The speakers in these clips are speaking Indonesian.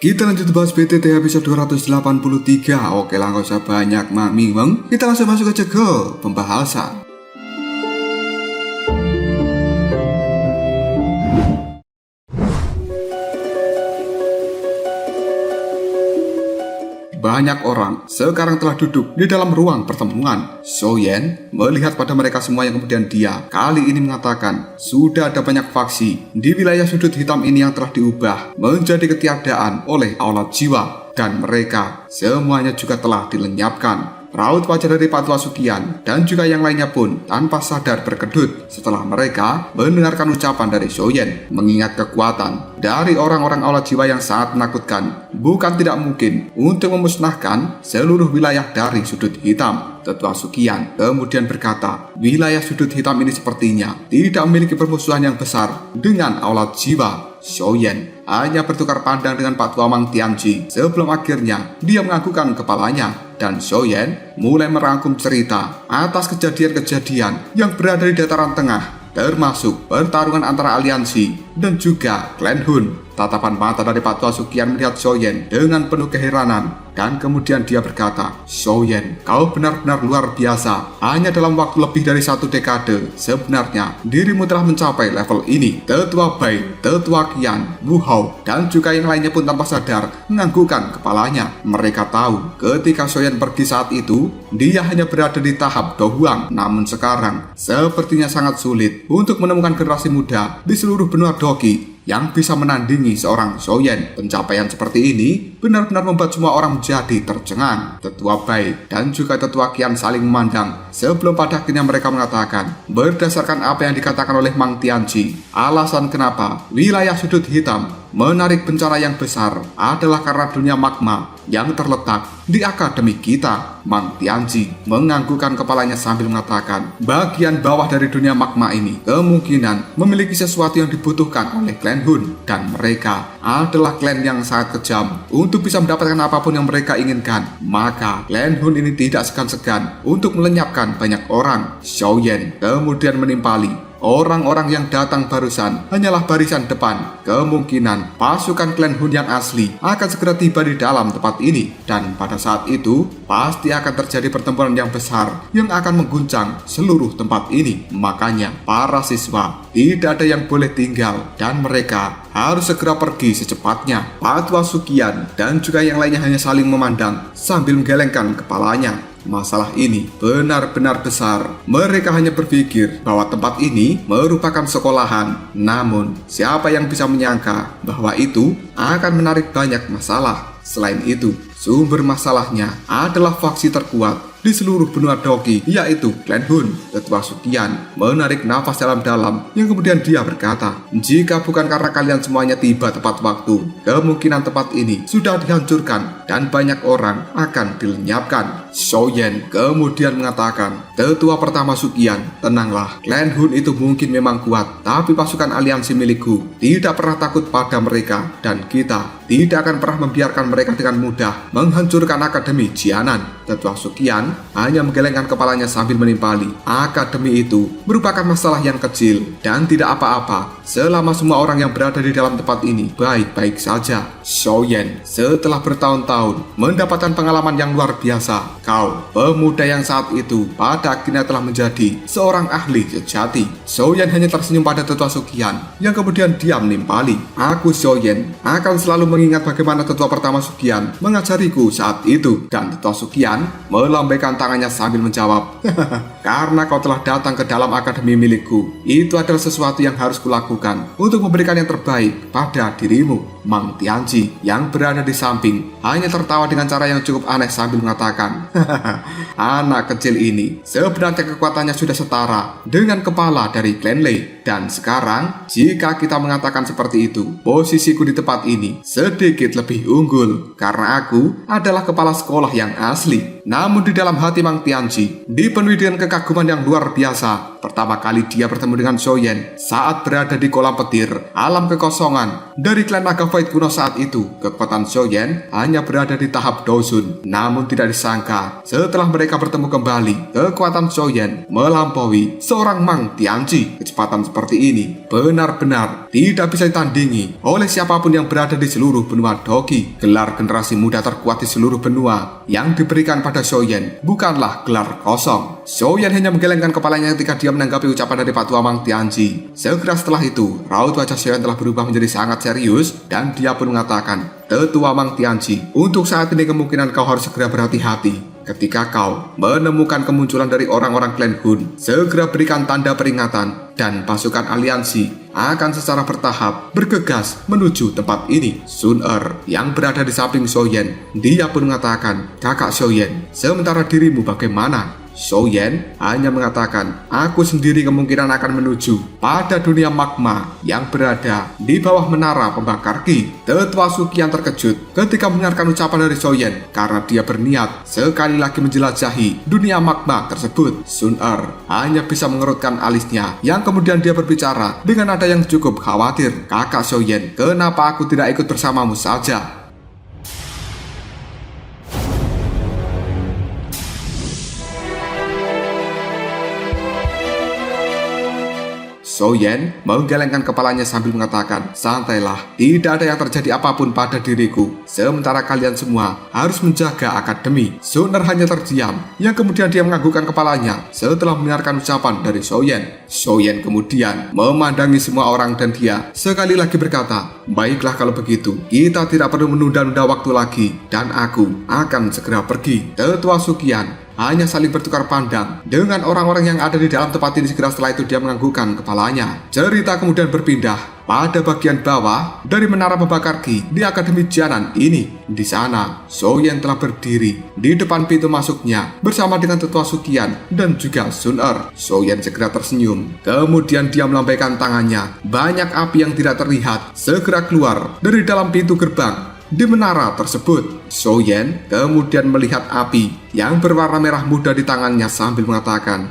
Kita lanjut bahas BTT episode 283. Oke lah, gak usah banyak mimeng. Kita langsung masuk aja ke pembahasan. Banyak orang sekarang telah duduk di dalam ruang pertemuan. Soyen melihat pada mereka semua yang kemudian dia kali ini mengatakan sudah ada banyak faksi di wilayah sudut hitam ini yang telah diubah menjadi ketiadaan oleh aulat jiwa. Dan mereka semuanya juga telah dilenyapkan. Raut wajah dari Pak Tua Sukian dan juga yang lainnya pun tanpa sadar berkedut setelah mereka mendengarkan ucapan dari Soyen. Mengingat kekuatan dari orang-orang aulat jiwa yang sangat menakutkan, bukan tidak mungkin untuk memusnahkan seluruh wilayah dari sudut hitam. Tetua Sukian kemudian berkata, wilayah sudut hitam ini sepertinya tidak memiliki permusuhan yang besar dengan aulat jiwa. Soyen hanya bertukar pandang dengan Pak Tua Mang Tianji sebelum akhirnya dia menganggukkan kepalanya. Dan Soyen mulai merangkum cerita atas kejadian-kejadian yang berada di dataran tengah, termasuk pertarungan antara aliansi dan juga klan Hun. Tatapan mata dari Pak Tua Sukian melihat Soyen dengan penuh keheranan. Dan kemudian dia berkata, Soyen, kau benar-benar luar biasa. Hanya dalam waktu lebih dari 1 dekade, sebenarnya dirimu telah mencapai level ini. Tetua Bai, Tetua Qian, Wu Hao, dan juga yang lainnya pun tanpa sadar menganggukkan kepalanya. Mereka tahu ketika Soyen pergi saat itu, dia hanya berada di tahap dohuang. Namun sekarang, sepertinya sangat sulit untuk menemukan generasi muda di seluruh benua Doki yang bisa menandingi seorang Soyen. Pencapaian seperti ini benar-benar membuat semua orang menjadi tercengang. Tetua Bai dan juga Tetua Qian saling memandang sebelum pada akhirnya mereka mengatakan, berdasarkan apa yang dikatakan oleh Mang Tianji, alasan kenapa wilayah sudut hitam menarik bencana yang besar adalah karena dunia magma yang terletak di akademi kita. Mang Tianji menganggukkan kepalanya sambil mengatakan, bagian bawah dari dunia magma ini kemungkinan memiliki sesuatu yang dibutuhkan oleh klan Hun, dan mereka adalah klan yang sangat kejam. Untuk bisa mendapatkan apapun yang mereka inginkan, maka klan Hun ini tidak segan-segan untuk melenyapkan banyak orang. Soyen kemudian menimpali, orang-orang yang datang barusan hanyalah barisan depan. Kemungkinan pasukan klan Hun yang asli akan segera tiba di dalam tempat ini. Dan pada saat itu, pasti akan terjadi pertempuran yang besar yang akan mengguncang seluruh tempat ini. Makanya, para siswa tidak ada yang boleh tinggal dan mereka harus segera pergi secepatnya. Pak Tua Sukian dan juga yang lainnya hanya saling memandang sambil menggelengkan kepalanya. Masalah ini benar-benar besar. Mereka hanya berpikir bahwa tempat ini merupakan sekolahan. Namun, siapa yang bisa menyangka bahwa itu akan menarik banyak masalah. Selain itu, sumber masalahnya adalah faksi terkuat di seluruh benua Doki, yaitu klan Hun. Tetua Sukian menarik nafas dalam-dalam yang kemudian dia berkata, jika bukan karena kalian semuanya tiba tepat waktu, kemungkinan tempat ini sudah dihancurkan dan banyak orang akan dilenyapkan. Soyen kemudian mengatakan, Tetua pertama Sukian, tenanglah, klan Hun itu mungkin memang kuat, tapi pasukan aliansi milikku tidak pernah takut pada mereka, dan kita tidak akan pernah membiarkan mereka dengan mudah menghancurkan akademi Jianan. Tetua Sukian hanya menggelengkan kepalanya sambil menimpali, akademi itu merupakan masalah yang kecil dan tidak apa-apa selama semua orang yang berada di dalam tempat ini baik-baik saja. Soyen setelah bertahun-tahun mendapatkan pengalaman yang luar biasa. Kau, pemuda yang saat itu pada akhirnya telah menjadi seorang ahli sejati. Soyen hanya tersenyum pada Tetua Sukian yang kemudian diam menimpali. Aku Soyen akan selalu mengingat bagaimana Tetua pertama Sukian mengajariku saat itu. Dan Tetua Sukian melambaikan tangannya sambil menjawab, karena kau telah datang ke dalam akademi milikku, itu adalah sesuatu yang harus kulakukan untuk memberikan yang terbaik pada dirimu. Mang Tianji yang berada di samping hanya tertawa dengan cara yang cukup aneh sambil mengatakan, anak kecil ini sebenarnya kekuatannya sudah setara dengan kepala dari klan Lei. Dan sekarang, jika kita mengatakan seperti itu, posisiku di tempat ini sedikit lebih unggul karena aku adalah kepala sekolah yang asli. Namun di dalam hati Mang Tianji dipenuhi dengan kekaguman yang luar biasa Pertama kali dia bertemu dengan Soyen saat berada di kolam petir alam kekosongan dari klan naga Void kuno saat itu. Kekuatan Soyen hanya berada di tahap Dozun. Namun tidak disangka setelah mereka bertemu kembali, kekuatan Soyen melampaui seorang Mang Tianqi. Kecepatan seperti ini benar-benar tidak bisa ditandingi oleh siapapun yang berada di seluruh benua Dogi. Gelar generasi muda terkuat di seluruh benua yang diberikan pada Soyen bukanlah gelar kosong. Soyen hanya menggelengkan kepalanya ketika dia menanggapi ucapan dari Pak Tua Mang Tianqi. Segera setelah itu, raut wajah Soyen telah berubah menjadi sangat serius dan dia pun mengatakan, "Tetua Mang Tianqi, untuk saat ini kemungkinan kau harus segera berhati-hati. Ketika kau menemukan kemunculan dari orang-orang klan Hun, segera berikan tanda peringatan dan pasukan aliansi akan secara bertahap bergegas menuju tempat ini." Sun yang berada di samping Soyen, dia pun mengatakan, "Kakak Soyen, sementara dirimu bagaimana?" Soyen hanya mengatakan, "Aku sendiri kemungkinan akan menuju pada dunia magma yang berada di bawah menara pembakar Ki." Tetua Sukian terkejut ketika mendengarkan ucapan dari Soyen karena dia berniat sekali lagi menjelajahi dunia magma tersebut. Sun hanya bisa mengerutkan alisnya yang kemudian dia berbicara dengan nada yang cukup khawatir, "Kakak Soyen, kenapa aku tidak ikut bersamamu saja?" Soyen menggelengkan kepalanya sambil mengatakan, "Santailah, tidak ada yang terjadi apapun pada diriku. Sementara kalian semua harus menjaga akademi." Sun hanya terdiam, yang kemudian dia menganggukkan kepalanya setelah mendengarkan ucapan dari Soyen. Soyen kemudian memandangi semua orang dan dia sekali lagi berkata, "Baiklah kalau begitu, kita tidak perlu menunda-nunda waktu lagi dan aku akan segera pergi." Tetua Sukian hanya saling bertukar pandang dengan orang-orang yang ada di dalam tempat ini. Segera setelah itu dia menganggukkan kepalanya. Cerita kemudian berpindah pada bagian bawah dari menara pembakar Ki di Akademi Jianan ini. Di sana, Soyen telah berdiri di depan pintu masuknya bersama dengan Tetua Sukian dan juga Sun Soyen segera tersenyum. Kemudian dia melambaikan tangannya. Banyak api yang tidak terlihat segera keluar dari dalam pintu gerbang di menara tersebut. Soyen kemudian melihat api yang berwarna merah muda di tangannya sambil mengatakan,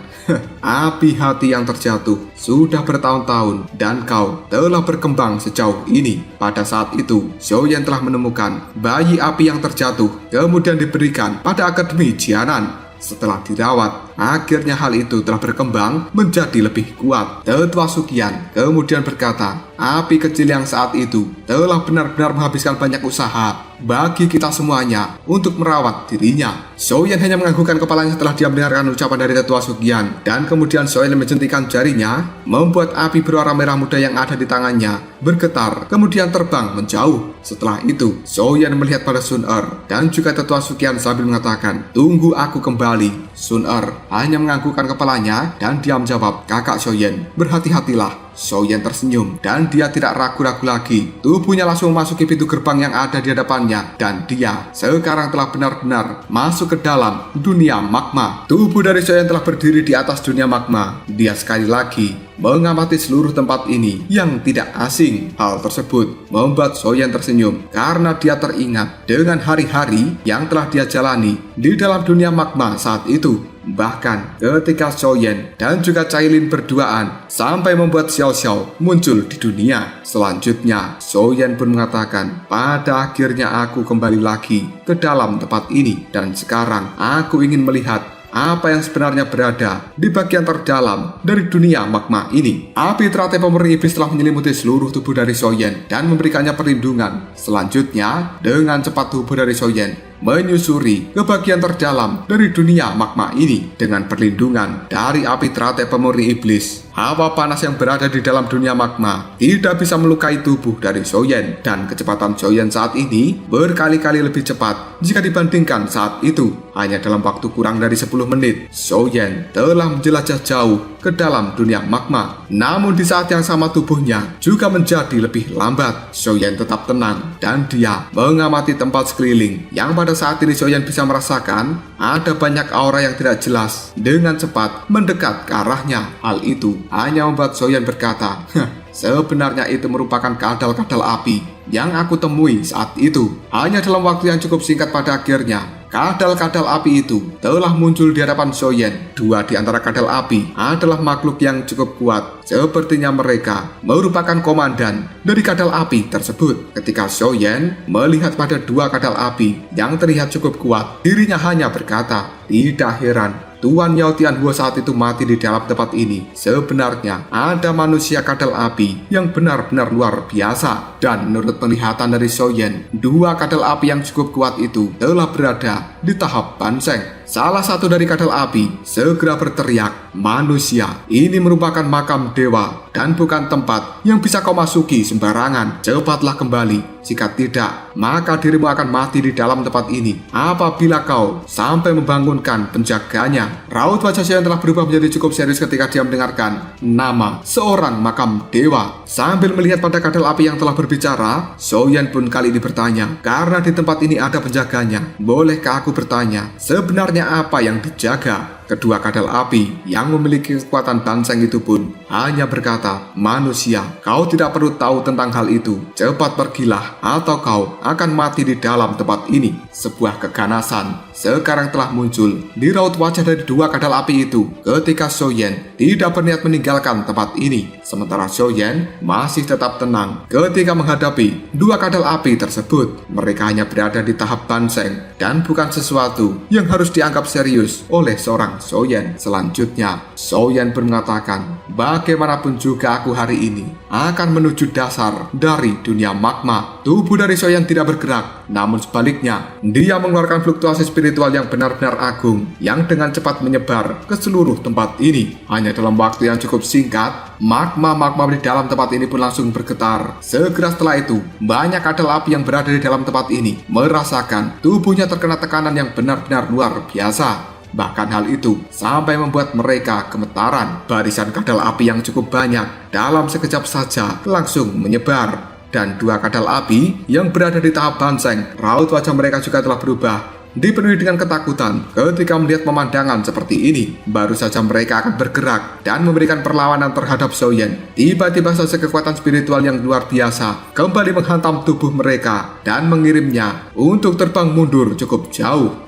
"Api hati yang terjatuh sudah bertahun-tahun dan kau telah berkembang sejauh ini." Pada saat itu, Soyen telah menemukan bayi api yang terjatuh kemudian diberikan pada Akademi Jianan. Setelah dirawat, akhirnya hal itu telah berkembang menjadi lebih kuat. Tetua Sukian kemudian berkata, "Api kecil yang saat itu telah benar-benar menghabiskan banyak usaha bagi kita semuanya untuk merawat dirinya." Soyen hanya menganggukkan kepalanya setelah dia mendengarkan ucapan dari Tetua Sukian, dan kemudian Soyen menjentikan jarinya, membuat api berwarna merah muda yang ada di tangannya bergetar kemudian terbang menjauh. Setelah itu, Soyen melihat pada Sun dan juga Tetua Sukian sambil mengatakan, "Tunggu aku kembali." Sun hanya menganggukkan kepalanya dan dia menjawab, "Kakak Soyen, berhati-hatilah." Soyen tersenyum dan dia tidak ragu-ragu lagi. Tubuhnya langsung memasuki pintu gerbang yang ada di hadapannya dan dia sekarang telah benar-benar masuk ke dalam dunia magma. Tubuh dari Soyen telah berdiri di atas dunia magma. Dia sekali lagi mengamati seluruh tempat ini yang tidak asing. Hal tersebut membuat Soyen tersenyum karena dia teringat dengan hari-hari yang telah dia jalani di dalam dunia magma saat itu. Bahkan ketika Soyen dan juga Cailin berduaan sampai membuat Xiao Xiao muncul di dunia. Selanjutnya, Soyen pun mengatakan, "Pada akhirnya aku kembali lagi ke dalam tempat ini dan sekarang aku ingin melihat apa yang sebenarnya berada di bagian terdalam dari dunia magma ini." Api teratai pemurni iblis telah menyelimuti seluruh tubuh dari Soyen dan memberikannya perlindungan. Selanjutnya, dengan cepat tubuh dari Soyen menyusuri ke bagian terdalam dari dunia magma ini dengan perlindungan dari api teratai pemurni iblis. Hawa panas yang berada di dalam dunia magma tidak bisa melukai tubuh dari Soyen, dan kecepatan Soyen saat ini berkali-kali lebih cepat jika dibandingkan saat itu. Hanya dalam waktu kurang dari 10 menit, Soyen telah menjelajah jauh ke dalam dunia magma. Namun di saat yang sama tubuhnya juga menjadi lebih lambat. Soyen tetap tenang dan dia mengamati tempat sekeliling yang pada saat ini Soyen bisa merasakan ada banyak aura yang tidak jelas dengan cepat mendekat ke arahnya. Hal itu hanya membuat Soyen berkata, "Sebenarnya itu merupakan kadal-kadal api yang aku temui saat itu." Hanya dalam waktu yang cukup singkat pada akhirnya, kadal-kadal api itu telah muncul di hadapan Soyen. Dua di antara kadal api adalah makhluk yang cukup kuat. Sepertinya mereka merupakan komandan dari kadal api tersebut. Ketika Soyen melihat pada dua kadal api yang terlihat cukup kuat, dirinya hanya berkata, tidak heran Tuan Yao Tianhuo saat itu mati di dalam tempat ini. Sebenarnya ada manusia kadal api yang benar-benar luar biasa. Dan menurut penglihatan dari Soyen, dua kadal api yang cukup kuat itu telah berada di tahap Banseng. Salah satu dari kadal api segera berteriak, manusia, ini merupakan makam dewa dan bukan tempat yang bisa kau masuki sembarangan. Cepatlah kembali. Jika tidak, maka dirimu akan mati di dalam tempat ini apabila kau sampai membangunkan penjaganya. Raut wajah Soyen telah berubah menjadi cukup serius ketika dia mendengarkan nama seorang makam dewa. Sambil melihat pada kadal api yang telah berbicara, Soyen pun kali ini bertanya, karena di tempat ini ada penjaganya, bolehkah aku bertanya, sebenarnya apa yang dijaga? Kedua kadal api yang memiliki kekuatan Banseng itu pun hanya berkata, manusia, kau tidak perlu tahu tentang hal itu. Cepat pergilah atau kau akan mati di dalam tempat ini. Sebuah keganasan sekarang telah muncul di raut wajah dari dua kadal api itu ketika Soyen tidak berniat meninggalkan tempat ini. Sementara Soyen masih tetap tenang ketika menghadapi dua kadal api tersebut. Mereka hanya berada di tahap Banseng dan bukan sesuatu yang harus dianggap serius oleh seorang Soyen. Selanjutnya, Soyen pun mengatakan, bagaimanapun juga aku hari ini akan menuju dasar dari dunia magma. Tubuh dari Soyen tidak bergerak, namun sebaliknya, dia mengeluarkan fluktuasi spiritual yang benar-benar agung, yang dengan cepat menyebar ke seluruh tempat ini. Hanya dalam waktu yang cukup singkat, magma-magma di dalam tempat ini pun langsung bergetar. Segera setelah itu, banyak kadal api yang berada di dalam tempat ini merasakan tubuhnya terkena tekanan yang benar-benar luar biasa. Bahkan hal itu sampai membuat mereka gemetaran. Barisan kadal api yang cukup banyak dalam sekejap saja langsung menyebar. Dan dua kadal api yang berada di tahap Banseng, raut wajah mereka juga telah berubah, dipenuhi dengan ketakutan ketika melihat pemandangan seperti ini. Baru saja mereka akan bergerak dan memberikan perlawanan terhadap Soyen, tiba-tiba saja kekuatan spiritual yang luar biasa kembali menghantam tubuh mereka dan mengirimnya untuk terbang mundur cukup jauh.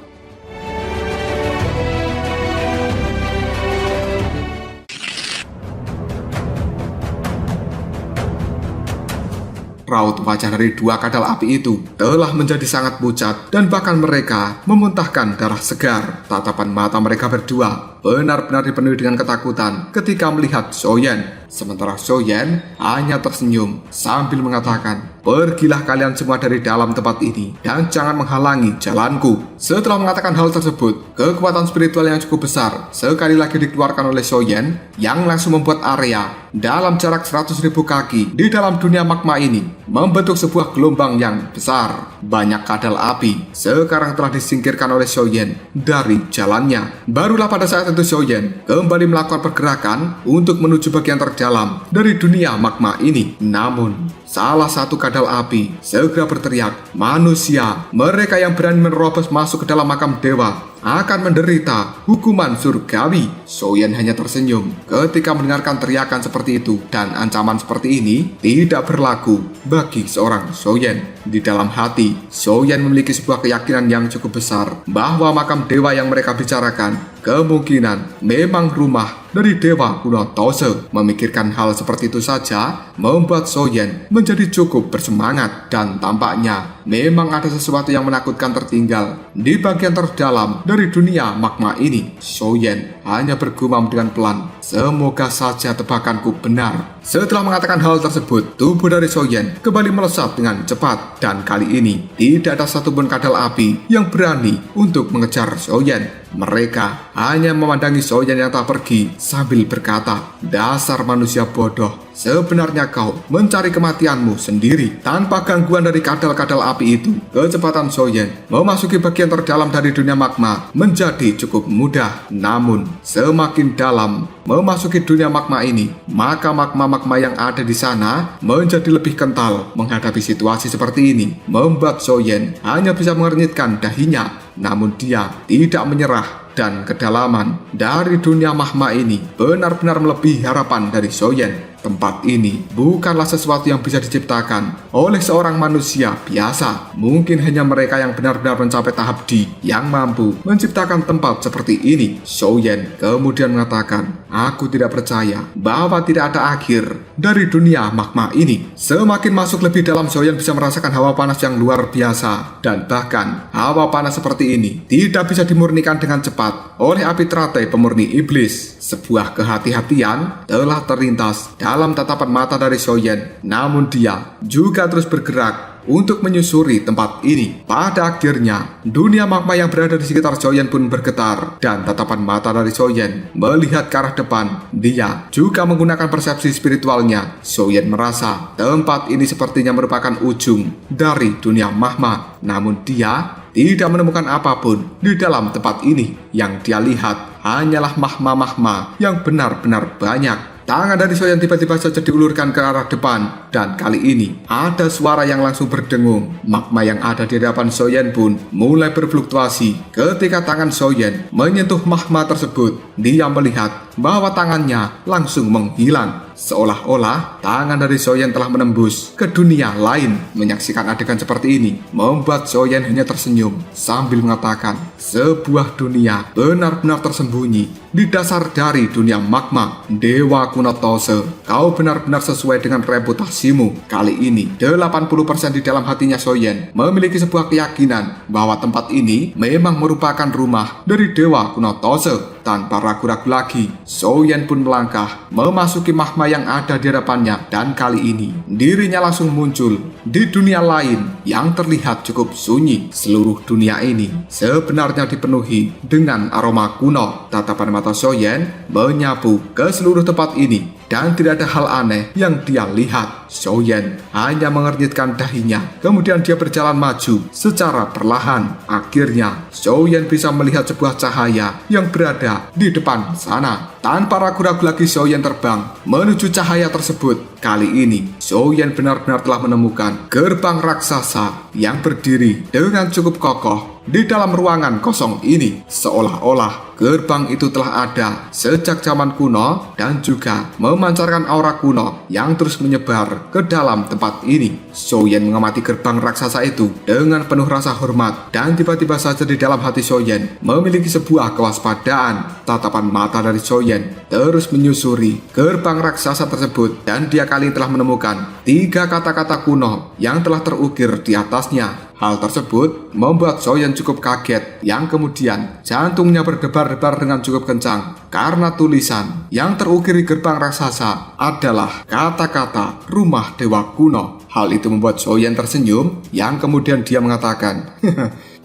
Raut wajah dari dua kadal api itu telah menjadi sangat pucat dan bahkan mereka memuntahkan darah segar. Tatapan mata mereka berdua benar-benar dipenuhi dengan ketakutan ketika melihat Soyen. Sementara Soyen hanya tersenyum sambil mengatakan, pergilah kalian semua dari dalam tempat ini dan jangan menghalangi jalanku. Setelah mengatakan hal tersebut, kekuatan spiritual yang cukup besar sekali lagi dikeluarkan oleh Soyen yang langsung membuat area dalam jarak 100.000 kaki di dalam dunia magma ini membentuk sebuah gelombang yang besar. Banyak kadal api sekarang telah disingkirkan oleh Soyen dari jalannya. Barulah pada saat itu Soyen kembali melakukan pergerakan untuk menuju bagian terdalam dari dunia magma ini. Namun, salah satu kadal api segera berteriak, manusia, mereka yang berani menerobos masuk ke dalam makam dewa akan menderita hukuman surgawi. Soyen hanya tersenyum ketika mendengarkan teriakan seperti itu, dan ancaman seperti ini tidak berlaku bagi seorang Soyen. Di dalam hati, Soyen memiliki sebuah keyakinan yang cukup besar bahwa makam dewa yang mereka bicarakan kemungkinan memang rumah dari dewa kuno Tose. Memikirkan hal seperti itu saja membuat Soyen menjadi cukup bersemangat, dan tampaknya memang ada sesuatu yang menakutkan tertinggal di bagian terdalam dari dunia magma ini. Soyen hanya bergumam dengan pelan, semoga saja tebakanku benar. Setelah mengatakan hal tersebut, tubuh dari Soyen kembali melesat dengan cepat, dan kali ini tidak ada satupun kadal api yang berani untuk mengejar Soyen. Mereka hanya memandangi Soyen yang tak pergi sambil berkata, dasar manusia bodoh, sebenarnya kau mencari kematianmu sendiri. Tanpa gangguan dari kadal-kadal api itu, kecepatan Soyen memasuki bagian terdalam dari dunia magma menjadi cukup mudah. Namun, semakin dalam memasuki dunia magma ini, maka magma-magma yang ada di sana menjadi lebih kental. Menghadapi situasi seperti ini membuat Soyen hanya bisa mengernyitkan dahinya. Namun dia tidak menyerah, dan kedalaman dari dunia magma ini benar-benar melebihi harapan dari Soyen. Tempat ini bukanlah sesuatu yang bisa diciptakan oleh seorang manusia biasa. Mungkin hanya mereka yang benar-benar mencapai tahap D yang mampu menciptakan tempat seperti ini. Xiaoyan kemudian mengatakan, aku tidak percaya bahwa tidak ada akhir dari dunia magma ini. Semakin masuk lebih dalam, Xiaoyan bisa merasakan hawa panas yang luar biasa. Dan bahkan hawa panas seperti ini tidak bisa dimurnikan dengan cepat oleh api teratai pemurni iblis. Sebuah kehati-hatian telah terlintas dalam tatapan mata dari Xiaoyan. Namun dia juga terus bergerak untuk menyusuri tempat ini. Pada akhirnya, dunia magma yang berada di sekitar Xiaoyan pun bergetar, dan tatapan mata dari Xiaoyan melihat ke arah depan. Dia juga menggunakan persepsi spiritualnya. Xiaoyan merasa tempat ini sepertinya merupakan ujung dari dunia magma. Namun dia tidak menemukan apapun di dalam tempat ini. Yang dia lihat hanyalah magma-magma yang benar-benar banyak. Tangan dari Xiaoyan tiba-tiba saja diulurkan ke arah depan, dan kali ini ada suara yang langsung berdengung. Magma yang ada di hadapan Xiaoyan pun mulai berfluktuasi. Ketika tangan Xiaoyan menyentuh magma tersebut, dia melihat bahwa tangannya langsung menghilang. Seolah-olah tangan dari Xiaoyan telah menembus ke dunia lain. Menyaksikan adegan seperti ini membuat Xiaoyan hanya tersenyum sambil mengatakan, sebuah dunia benar-benar tersembunyi di dasar dari dunia magma. Dewa kuno Tose, kau benar-benar sesuai dengan reputasimu. Kali ini 80% di dalam hatinya Xiaoyan memiliki sebuah keyakinan bahwa tempat ini memang merupakan rumah dari Dewa kuno Tose. Tanpa ragu-ragu lagi, Xiaoyan pun melangkah memasuki magma yang ada di hadapannya, dan kali ini dirinya langsung muncul di dunia lain yang terlihat cukup sunyi. Seluruh dunia ini sebenarnya dipenuhi dengan aroma kuno. Tatapan mata Xiaoyan menyapu ke seluruh tempat ini, dan tidak ada hal aneh yang dia lihat. Xiaoyan hanya mengernyitkan dahinya, kemudian dia berjalan maju secara perlahan. Akhirnya Xiaoyan bisa melihat sebuah cahaya yang berada di depan sana. Tanpa ragu-ragu lagi, Xiaoyan terbang menuju cahaya tersebut. Kali ini Xiaoyan benar-benar telah menemukan gerbang raksasa yang berdiri dengan cukup kokoh di dalam ruangan kosong ini. Seolah-olah gerbang itu telah ada sejak zaman kuno dan juga memancarkan aura kuno yang terus menyebar ke dalam tempat ini. Xiaoyan mengamati gerbang raksasa itu dengan penuh rasa hormat, dan tiba-tiba saja di dalam hati Xiaoyan memiliki sebuah kewaspadaan. Tatapan mata dari Xiaoyan terus menyusuri gerbang raksasa tersebut, dan dia kali ini telah menemukan 3 kata-kata kuno yang telah terukir di atasnya. Hal tersebut membuat Xiaoyan cukup kaget, yang kemudian jantungnya berdebar-debar dengan cukup kencang karena tulisan yang terukir di gerbang raksasa adalah kata-kata rumah dewa kuno. Hal itu membuat Xiaoyan tersenyum, yang kemudian dia mengatakan,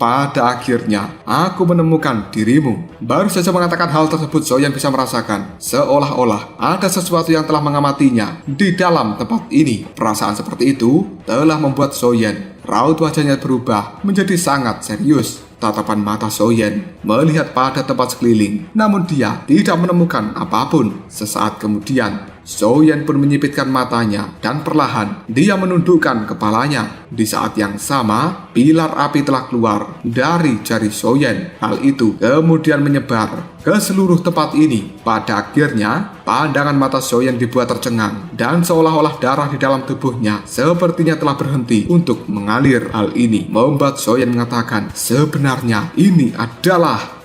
pada akhirnya aku menemukan dirimu. Baru saja mengatakan hal tersebut, Xiaoyan bisa merasakan seolah-olah ada sesuatu yang telah mengamatinya di dalam tempat ini. Perasaan seperti itu telah membuat Xiaoyan raut wajahnya berubah menjadi sangat serius. Tatapan mata Xiaoyan melihat pada tempat sekeliling, namun dia tidak menemukan apapun. Sesaat kemudian Xiaoyan pun menyipitkan matanya, dan perlahan dia menundukkan kepalanya. Di saat yang sama, pilar api telah keluar dari jari Xiaoyan. Hal itu kemudian menyebar ke seluruh tempat ini. Pada akhirnya, pandangan mata Xiaoyan dibuat tercengang, dan seolah-olah darah di dalam tubuhnya sepertinya telah berhenti untuk mengalir. Hal ini membuat Xiaoyan mengatakan, sebenarnya ini adalah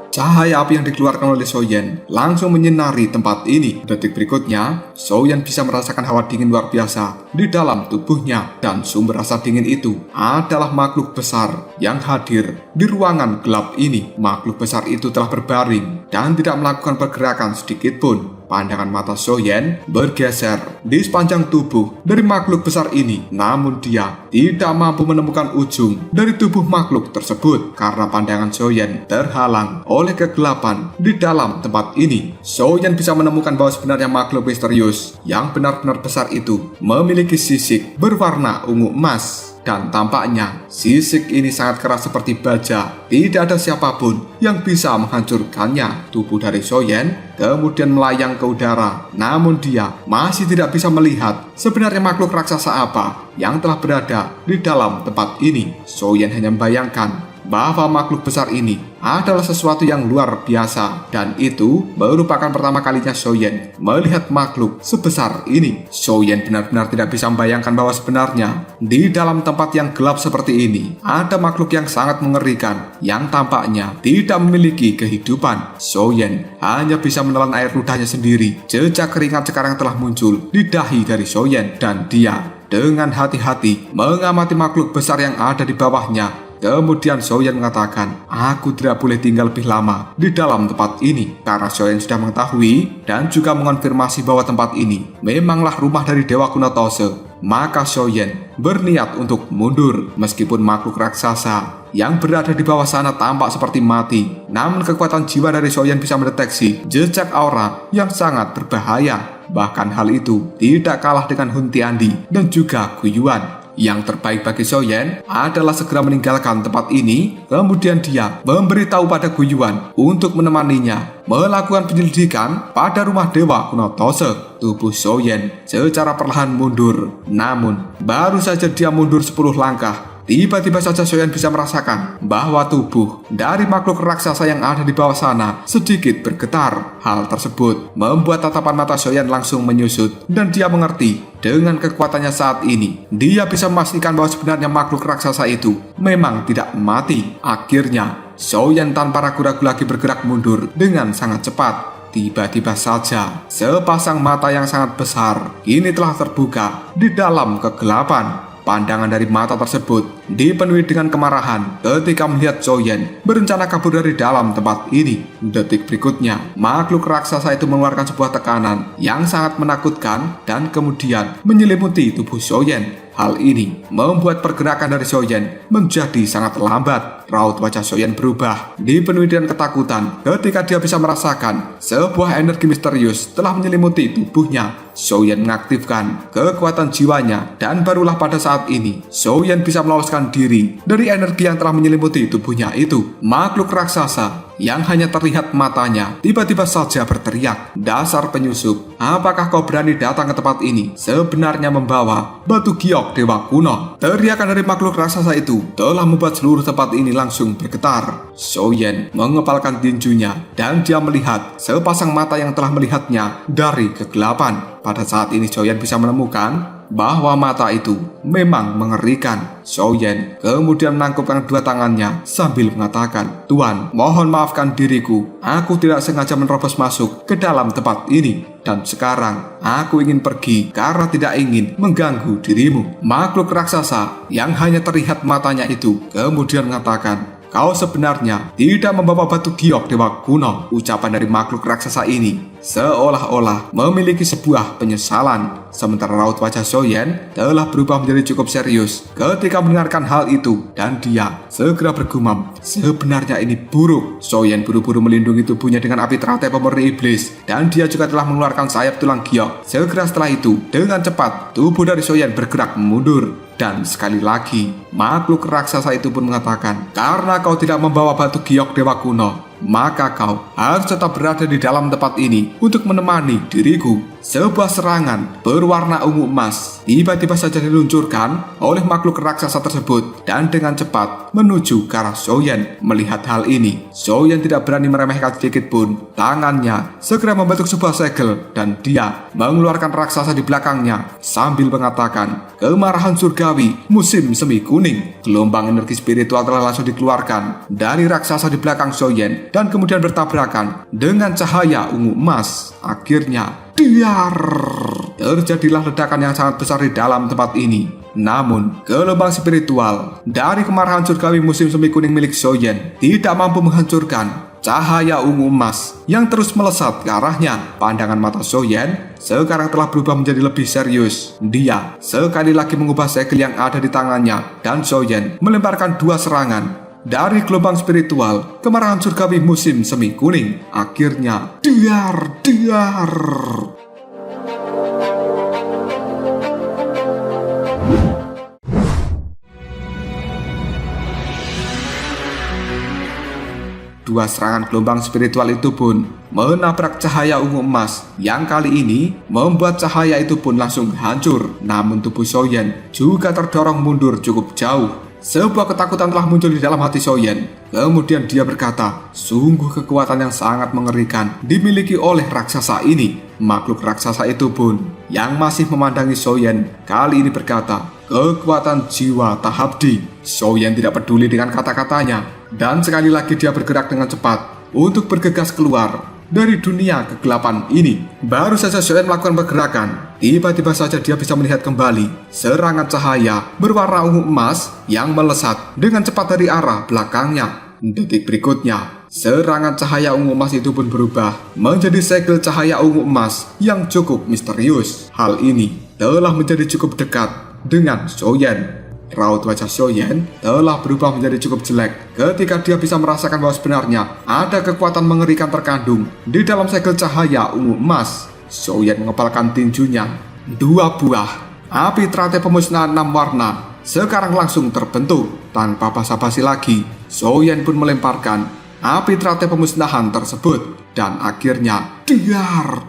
cahaya api yang dikeluarkan oleh Xiaoyan langsung menyinari tempat ini. Detik berikutnya, Xiaoyan bisa merasakan hawa dingin luar biasa di dalam tubuhnya, dan sumber rasa dingin itu adalah makhluk besar yang hadir di ruangan gelap ini. Makhluk besar itu telah berbaring dan tidak melakukan pergerakan sedikit pun. Pandangan mata Xiaoyan bergeser di sepanjang tubuh dari makhluk besar ini, namun dia tidak mampu menemukan ujung dari tubuh makhluk tersebut karena pandangan Xiaoyan terhalang oleh kegelapan di dalam tempat ini. Xiaoyan bisa menemukan bahwa sebenarnya makhluk misterius yang benar-benar besar itu memiliki sisik berwarna ungu emas. dan tampaknya sisik ini sangat keras seperti baja. Tidak ada siapapun yang bisa menghancurkannya. Tubuh dari Soyen kemudian melayang ke udara. Namun dia masih tidak bisa melihat sebenarnya makhluk raksasa apa yang telah berada di dalam tempat ini. Soyen hanya membayangkan bahwa makhluk besar ini adalah sesuatu yang luar biasa, dan itu merupakan pertama kalinya Soyen melihat makhluk sebesar ini. Soyen benar-benar tidak bisa membayangkan bahwa sebenarnya di dalam tempat yang gelap seperti ini ada makhluk yang sangat mengerikan yang tampaknya tidak memiliki kehidupan. Soyen hanya bisa menelan air ludahnya sendiri. Jejak keringat sekarang telah muncul di dahi dari Soyen, dan dia dengan hati-hati mengamati makhluk besar yang ada di bawahnya. Kemudian Soyen mengatakan, aku tidak boleh tinggal lebih lama di dalam tempat ini. Karena Soyen sudah mengetahui dan juga mengonfirmasi bahwa tempat ini memanglah rumah dari Dewa Kuno Tose, maka Soyen berniat untuk mundur. Meskipun makhluk raksasa yang berada di bawah sana tampak seperti mati, namun kekuatan jiwa dari Soyen bisa mendeteksi jejak aura yang sangat berbahaya. Bahkan hal itu tidak kalah dengan Huntiandi dan juga Guyuan. Yang terbaik bagi Soyen adalah segera meninggalkan tempat ini. Kemudian dia memberitahu pada Guyuan untuk menemaninya melakukan penyelidikan pada rumah Dewa Kuno Tose. Tubuh Soyen secara perlahan mundur. Namun baru saja dia mundur 10 langkah, tiba-tiba saja Soyen bisa merasakan bahwa tubuh dari makhluk raksasa yang ada di bawah sana sedikit bergetar. Hal tersebut membuat tatapan mata Soyen langsung menyusut, dan dia mengerti dengan kekuatannya saat ini dia bisa memastikan bahwa sebenarnya makhluk raksasa itu memang tidak mati. Akhirnya Soyen tanpa ragu-ragu lagi bergerak mundur dengan sangat cepat. Tiba-tiba saja sepasang mata yang sangat besar kini telah terbuka di dalam kegelapan. Pandangan dari mata tersebut dipenuhi dengan kemarahan ketika melihat Soyen berencana kabur dari dalam tempat ini. Detik berikutnya, makhluk raksasa itu mengeluarkan sebuah tekanan yang sangat menakutkan dan kemudian menyelimuti tubuh Soyen. Hal ini membuat pergerakan dari Soyen menjadi sangat lambat. Raut wajah Soyen berubah, dipenuhi dengan ketakutan ketika dia bisa merasakan sebuah energi misterius telah menyelimuti tubuhnya. Soyen mengaktifkan kekuatan jiwanya, dan barulah pada saat ini Soyen bisa meloloskan diri dari energi yang telah menyelimuti tubuhnya itu. Makhluk raksasa yang hanya terlihat matanya tiba-tiba saja berteriak, dasar penyusup, apakah kau berani datang ke tempat ini sebenarnya membawa batu giok Dewa Kuno? Teriakan dari makhluk raksasa itu telah membuat seluruh tempat ini langsung bergetar. Soyen mengepalkan tinjunya dan dia melihat sepasang mata yang telah melihatnya dari kegelapan. Pada saat ini Soyen bisa menemukan bahwa mata itu memang mengerikan. Soyen kemudian menangkupkan kedua tangannya sambil mengatakan, Tuan, mohon maafkan diriku. Aku tidak sengaja menerobos masuk ke dalam tempat ini, dan sekarang aku ingin pergi karena tidak ingin mengganggu dirimu. Makhluk raksasa yang hanya terlihat matanya itu kemudian mengatakan, kau sebenarnya tidak membawa batu giok Dewa Kuno. Ucapan dari makhluk raksasa ini seolah-olah memiliki sebuah penyesalan. Sementara raut wajah Soyen telah berubah menjadi cukup serius ketika mendengarkan hal itu, dan dia segera bergumam, sebenarnya ini buruk. Soyen buru-buru melindungi tubuhnya dengan api teratai pemurni iblis, dan dia juga telah mengeluarkan sayap tulang giok. Segera setelah itu, dengan cepat tubuh dari Soyen bergerak mundur. Dan sekali lagi, makhluk raksasa itu pun mengatakan, karena kau tidak membawa batu giok Dewa Kuno, maka kau harus tetap berada di dalam tempat ini untuk menemani diriku. Sebuah serangan berwarna ungu emas tiba-tiba saja diluncurkan oleh makhluk raksasa tersebut dan dengan cepat menuju ke arah Soyen. Melihat hal ini, Soyen tidak berani meremehkan sedikit pun. Tangannya segera membentuk sebuah segel dan dia mengeluarkan raksasa di belakangnya sambil mengatakan, kemarahan surgawi musim semi kuning. Gelombang energi spiritual telah langsung dikeluarkan dari raksasa di belakang Soyen dan kemudian bertabrakan dengan cahaya ungu emas. Akhirnya diar, terjadilah ledakan yang sangat besar di dalam tempat ini. Namun, gelombang spiritual dari kemarahan surgawi musim semi kuning milik Soyen tidak mampu menghancurkan cahaya ungu emas yang terus melesat ke arahnya. Pandangan mata Soyen sekarang telah berubah menjadi lebih serius. Dia sekali lagi mengubah segel yang ada di tangannya, dan Soyen melemparkan dua serangan dari gelombang spiritual kemarahan surgawi musim semi kuning. Akhirnya diar. Dua serangan gelombang spiritual itu pun menabrak cahaya ungu emas yang kali ini membuat cahaya itu pun langsung hancur. Namun tubuh Xiaoyan juga terdorong mundur cukup jauh. Sebuah ketakutan telah muncul di dalam hati Xiaoyan. Kemudian dia berkata, sungguh kekuatan yang sangat mengerikan dimiliki oleh raksasa ini. Makhluk raksasa itu pun yang masih memandangi Xiaoyan kali ini berkata, kekuatan jiwa Tahabdi. Xiaoyan tidak peduli dengan kata-katanya dan sekali lagi dia bergerak dengan cepat untuk bergegas keluar dari dunia kegelapan ini. Baru saja Xiaoyan melakukan pergerakan, tiba-tiba saja dia bisa melihat kembali serangan cahaya berwarna ungu emas yang melesat dengan cepat dari arah belakangnya. Detik berikutnya, serangan cahaya ungu emas itu pun berubah menjadi segel cahaya ungu emas yang cukup misterius. Hal ini telah menjadi cukup dekat dengan Xiaoyan. Raut wajah Xiaoyan telah berubah menjadi cukup jelek ketika dia bisa merasakan bahwa sebenarnya ada kekuatan mengerikan terkandung di dalam segel cahaya ungu emas. Xiaoyan mengepalkan tinjunya. Dua buah api teratai pemusnahan 6 warna sekarang langsung terbentuk. Tanpa basa-basi lagi, Xiaoyan pun melemparkan api teratai pemusnahan tersebut. Dan akhirnya, diar.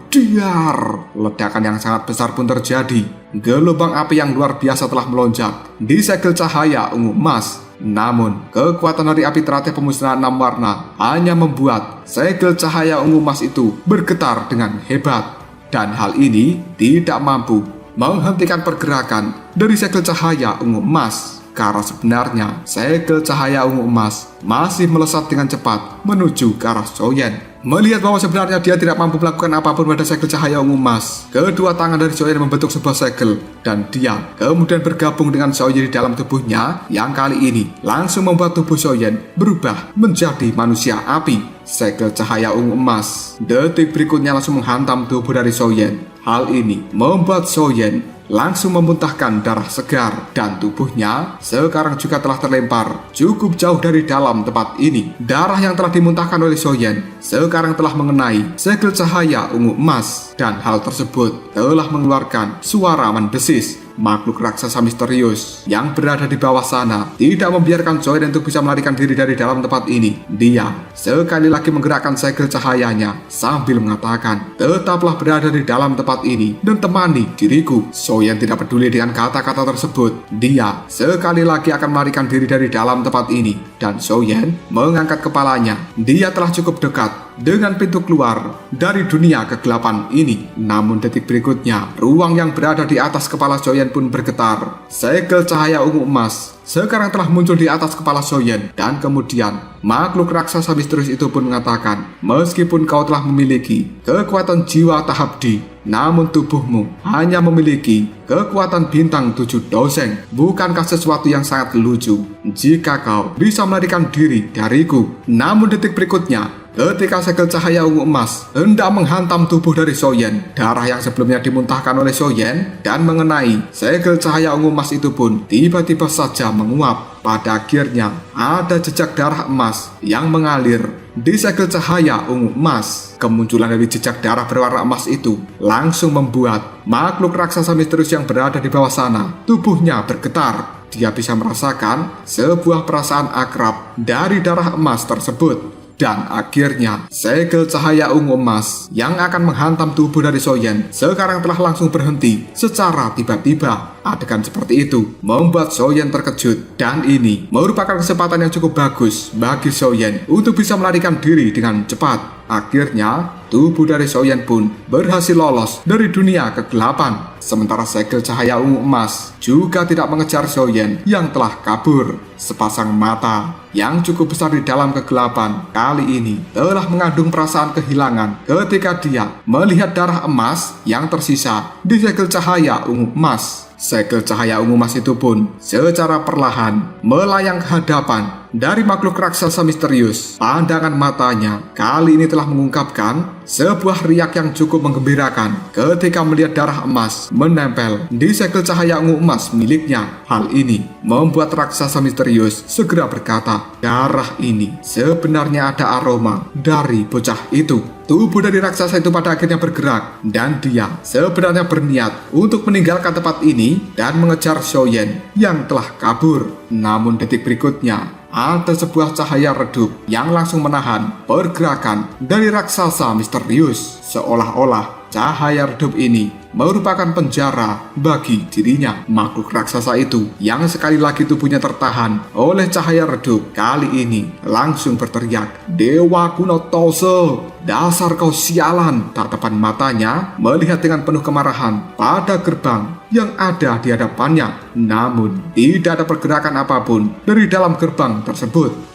Ledakan yang sangat besar pun terjadi. Gelombang api yang luar biasa telah melonjak di segel cahaya ungu emas. Namun, kekuatan dari api teratai pemusnahan 6 warna hanya membuat segel cahaya ungu emas itu bergetar dengan hebat. Dan hal ini tidak mampu menghentikan pergerakan dari segel cahaya ungu emas. Karena sebenarnya segel cahaya ungu emas masih melesat dengan cepat menuju ke arah Xiaoyan. Melihat bahwa sebenarnya dia tidak mampu melakukan apapun pada segel cahaya ungu emas, kedua tangan dari Xiaoyan membentuk sebuah segel dan dia kemudian bergabung dengan Xiaoyan di dalam tubuhnya yang kali ini langsung membuat tubuh Xiaoyan berubah menjadi manusia api. Segel cahaya ungu emas detik berikutnya langsung menghantam tubuh dari Xiaoyan. Hal ini membuat Xiaoyan langsung memuntahkan darah segar dan tubuhnya sekarang juga telah terlempar cukup jauh dari dalam tempat ini. Darah yang telah dimuntahkan oleh Xiaoyan sekarang telah mengenai segel cahaya ungu emas dan hal tersebut telah mengeluarkan suara mendesis. Makhluk raksasa misterius yang berada di bawah sana tidak membiarkan Xiaoyan untuk bisa melarikan diri dari dalam tempat ini. Dia sekali lagi menggerakkan segel cahayanya sambil mengatakan, tetaplah berada di dalam tempat ini dan temani diriku. Xiaoyan tidak peduli dengan kata-kata tersebut. Dia sekali lagi akan melarikan diri dari dalam tempat ini. Dan Xiaoyan mengangkat kepalanya. Dia telah cukup dekat dengan pintu keluar dari dunia kegelapan ini. Namun detik berikutnya, ruang yang berada di atas kepala Xiaoyan pun bergetar. Segel cahaya ungu emas sekarang telah muncul di atas kepala Xiaoyan. Dan kemudian makhluk raksasa misterius itu pun mengatakan, meskipun kau telah memiliki kekuatan jiwa Tahabdi, namun tubuhmu hanya memiliki kekuatan bintang 7 doseng. Bukankah sesuatu yang sangat lucu jika kau bisa melarikan diri dariku? Namun detik berikutnya, ketika segel cahaya ungu emas hendak menghantam tubuh dari Xiaoyan, darah yang sebelumnya dimuntahkan oleh Xiaoyan dan mengenai segel cahaya ungu emas itu pun tiba-tiba saja menguap. Pada akhirnya ada jejak darah emas yang mengalir di segel cahaya ungu emas. Kemunculan dari jejak darah berwarna emas itu langsung membuat makhluk raksasa misterius yang berada di bawah sana tubuhnya bergetar. Dia bisa merasakan sebuah perasaan akrab dari darah emas tersebut. Dan akhirnya, segel cahaya ungu emas yang akan menghantam tubuh dari Xiaoyan sekarang telah langsung berhenti secara tiba-tiba. Adegan seperti itu membuat Xiaoyan terkejut. Dan ini merupakan kesempatan yang cukup bagus bagi Xiaoyan untuk bisa melarikan diri dengan cepat. Akhirnya, tubuh dari Xiaoyan pun berhasil lolos dari dunia kegelapan. Sementara segel cahaya ungu emas juga tidak mengejar Xiaoyan yang telah kabur. Sepasang mata yang cukup besar di dalam kegelapan kali ini telah mengandung perasaan kehilangan ketika dia melihat darah emas yang tersisa di segel cahaya ungu emas. Segel cahaya ungu emas itu pun secara perlahan melayang ke hadapan dari makhluk raksasa misterius. Pandangan matanya kali ini telah mengungkapkan sebuah riak yang cukup menggembirakan ketika melihat darah emas menempel di segel cahaya ungu emas miliknya. Hal ini membuat raksasa misterius segera berkata, darah ini sebenarnya ada aroma dari bocah itu. Tubuh dari raksasa itu pada akhirnya bergerak dan dia sebenarnya berniat untuk meninggalkan tempat ini dan mengejar Xiaoyan yang telah kabur. Namun detik berikutnya, ada sebuah cahaya redup yang langsung menahan pergerakan dari raksasa misterius. Seolah-olah cahaya redup ini merupakan penjara bagi dirinya. Makhluk raksasa itu yang sekali lagi tubuhnya tertahan oleh cahaya redup kali ini langsung berteriak, "Dewa kuno Tose, dasar kau sialan!" Tatapan matanya melihat dengan penuh kemarahan pada gerbang yang ada di hadapannya. Namun tidak ada pergerakan apapun dari dalam gerbang tersebut.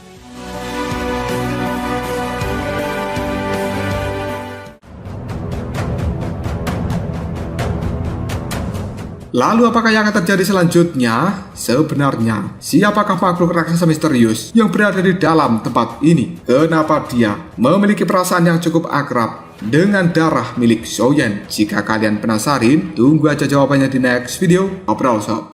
Lalu apakah yang akan terjadi selanjutnya? Sebenarnya, siapakah makhluk raksasa misterius yang berada di dalam tempat ini? Kenapa dia memiliki perasaan yang cukup akrab dengan darah milik Xiaoyan? Jika kalian penasaran, tunggu aja jawabannya di next video Obrol Shop.